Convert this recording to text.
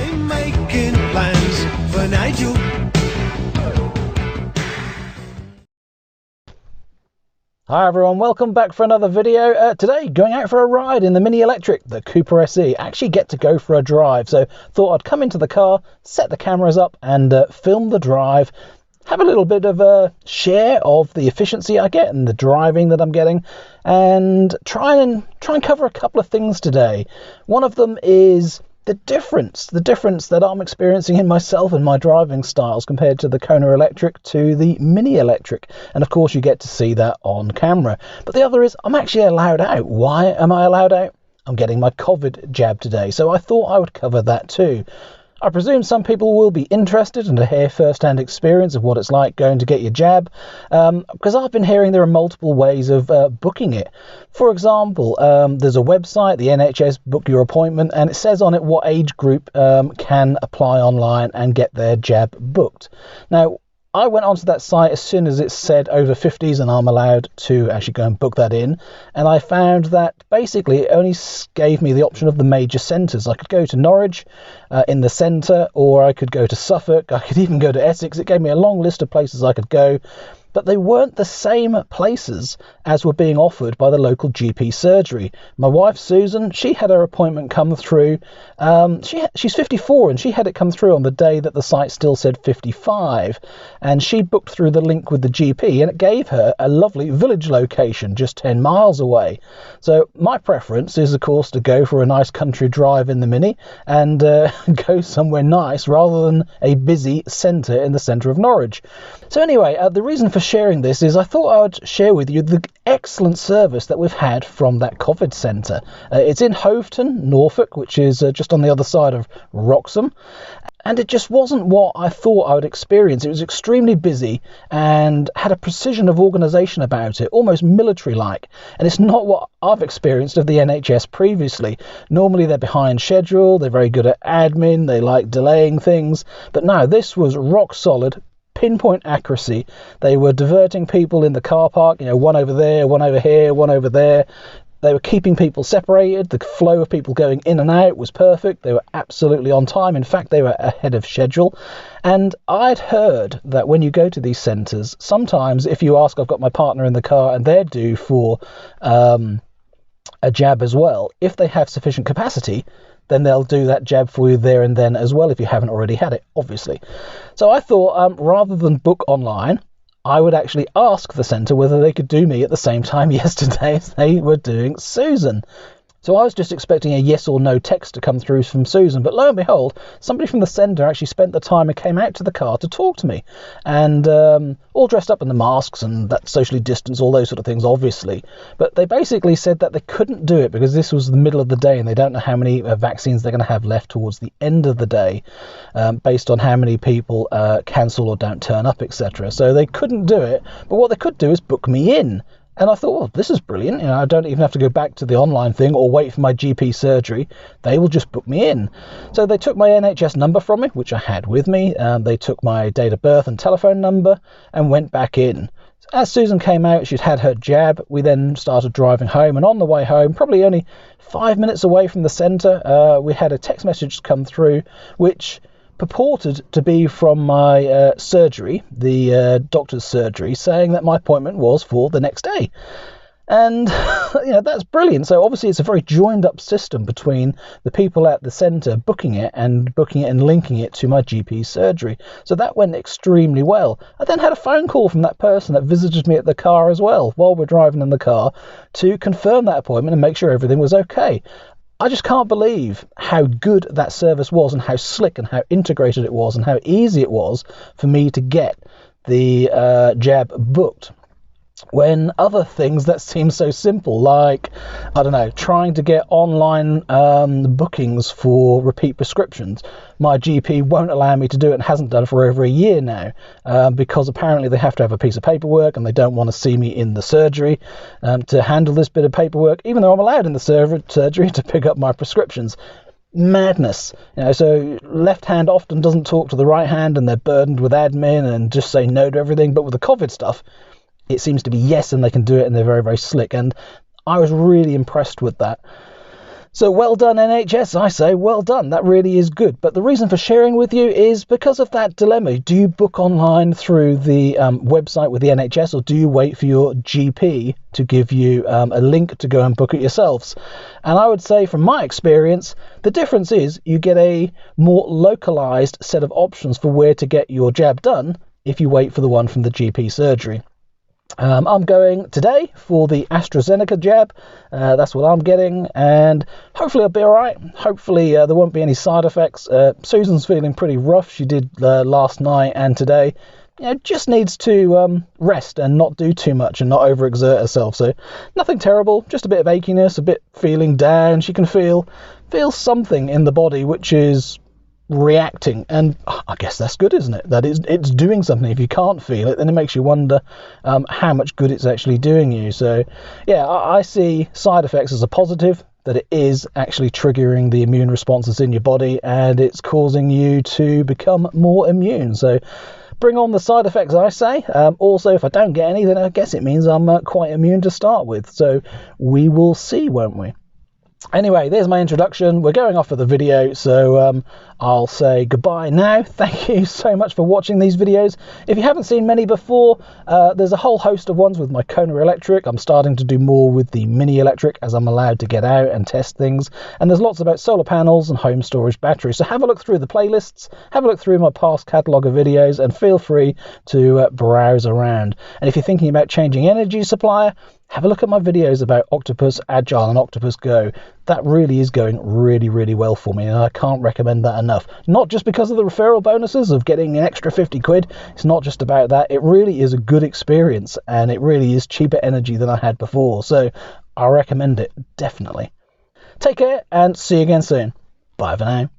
I'm making plans for Nigel. Hi everyone, welcome back for another video. Today, going out for a ride in the Mini Electric, the Cooper SE. Actually get to go for a drive, so thought I'd come into the car, set the cameras up and film the drive. Have a little bit of a share of the efficiency I get and the driving that I'm getting, and try and cover a couple of things today. One of them is the difference that I'm experiencing in myself and my driving styles compared to the Kona Electric to the Mini Electric. And of course you get to see that on camera. But the other is I'm actually allowed out. Why am I allowed out? I'm getting my COVID jab today, so I thought I would cover that too. I presume some people will be interested and to hear first-hand experience of what it's like going to get your jab, because I've been hearing there are multiple ways of booking it. For example, there's a website, the NHS Book Your Appointment, and it says on it what age group can apply online and get their jab booked. Now, I went onto that site as soon as it said over 50s and I'm allowed to actually go and book that in, and I found that basically it only gave me the option of the major centres. I could go to Norwich in the centre, or I could go to Suffolk, I could even go to Essex. It gave me a long list of places I could go, but they weren't the same places as were being offered by the local GP surgery. My wife Susan, she had her appointment come through. She's 54 and she had it come through on the day that the site still said 55, and she booked through the link with the GP, and it gave her a lovely village location just 10 miles away. So my preference is of course to go for a nice country drive in the Mini and go somewhere nice rather than a busy centre in the centre of Norwich. So anyway, the reason for sharing this is I thought I would share with you the excellent service that we've had from that COVID centre. It's in Hethel, Norfolk, which is just on the other side of Wroxham. And it just wasn't what I thought I would experience. It was extremely busy and had a precision of organisation about it, almost military-like. And it's not what I've experienced of the NHS previously. Normally they're behind schedule, they're very good at admin, they like delaying things. But no, this was rock solid, pinpoint accuracy. They were diverting people in the car park, one over there, one over here, one over there. They were keeping people separated. The flow of people going in and out was perfect. They were absolutely on time. In fact, they were ahead of schedule. And I'd heard that when you go to these centres, sometimes if you ask, I've got my partner in the car and they're due for a jab as well, if they have sufficient capacity, then they'll do that jab for you there and then as well if you haven't already had it, obviously. So I thought rather than book online, I would actually ask the centre whether they could do me at the same time yesterday as they were doing Susan. So I was just expecting a yes or no text to come through from Susan, but lo and behold, somebody from the centre actually spent the time and came out to the car to talk to me, and all dressed up in the masks and that socially distanced, all those sort of things, obviously. But they basically said that they couldn't do it because this was the middle of the day and they don't know how many vaccines they're going to have left towards the end of the day, based on how many people cancel or don't turn up, etc. So they couldn't do it, but what they could do is book me in. And I thought, well, this is brilliant. I don't even have to go back to the online thing or wait for my GP surgery. They will just book me in. So they took my NHS number from me, which I had with me. They took my date of birth and telephone number and went back in. As Susan came out, she'd had her jab. We then started driving home. And on the way home, probably only 5 minutes away from the centre, we had a text message come through, which purported to be from my surgery, the doctor's surgery, saying that my appointment was for the next day. And that's brilliant. So obviously it's a very joined up system between the people at the centre booking it and linking it to my GP surgery. So that went extremely well. I then had a phone call from that person that visited me at the car as well while we're driving in the car to confirm that appointment and make sure everything was okay. I just can't believe how good that service was and how slick and how integrated it was and how easy it was for me to get the jab booked. When other things that seem so simple, like, I don't know, trying to get online bookings for repeat prescriptions, my GP won't allow me to do it and hasn't done for over a year now, because apparently they have to have a piece of paperwork and they don't want to see me in the surgery to handle this bit of paperwork, even though I'm allowed in the surgery to pick up my prescriptions. Madness. So left hand often doesn't talk to the right hand and they're burdened with admin and just say no to everything. But with the COVID stuff, it seems to be yes, and they can do it, and they're very, very slick. And I was really impressed with that. So well done, NHS, I say, well done. That really is good. But the reason for sharing with you is because of that dilemma. Do you book online through the website with the NHS, or do you wait for your GP to give you a link to go and book it yourselves? And I would say, from my experience, the difference is you get a more localized set of options for where to get your jab done if you wait for the one from the GP surgery. I'm going today for the AstraZeneca jab. That's what I'm getting, and hopefully I'll be all right. Hopefully there won't be any side effects. Susan's feeling pretty rough. She did last night and today. Just needs to rest and not do too much and not overexert herself. So nothing terrible, just a bit of achiness, a bit feeling down. She can feel something in the body which is reacting, and I guess that's good, isn't it? That is, it's doing something. If you can't feel it, then it makes you wonder how much good it's actually doing you. So yeah, I see side effects as a positive, that it is actually triggering the immune responses in your body and it's causing you to become more immune. So bring on the side effects, I say. Also, if I don't get any, then I guess it means I'm quite immune to start with. So we will see, won't we? Anyway, there's my introduction. We're going off of the video, so I'll say goodbye now. Thank you so much for watching these videos. If you haven't seen many before, there's a whole host of ones with my Kona electric. I'm starting to do more with the mini electric as I'm allowed to get out and test things. And there's lots about solar panels and home storage batteries. So have a look through the playlists, have a look through my past catalogue of videos, and feel free to browse around. And if you're thinking about changing energy supplier, have a look at my videos about OCTOPUS Agile and OCTOPUS Go. That really is going really, really well for me, and I can't recommend that enough. Not just because of the referral bonuses of getting an extra 50 quid. It's not just about that. It really is a good experience, and it really is cheaper energy than I had before. So I recommend it, definitely. Take care, and see you again soon. Bye for now.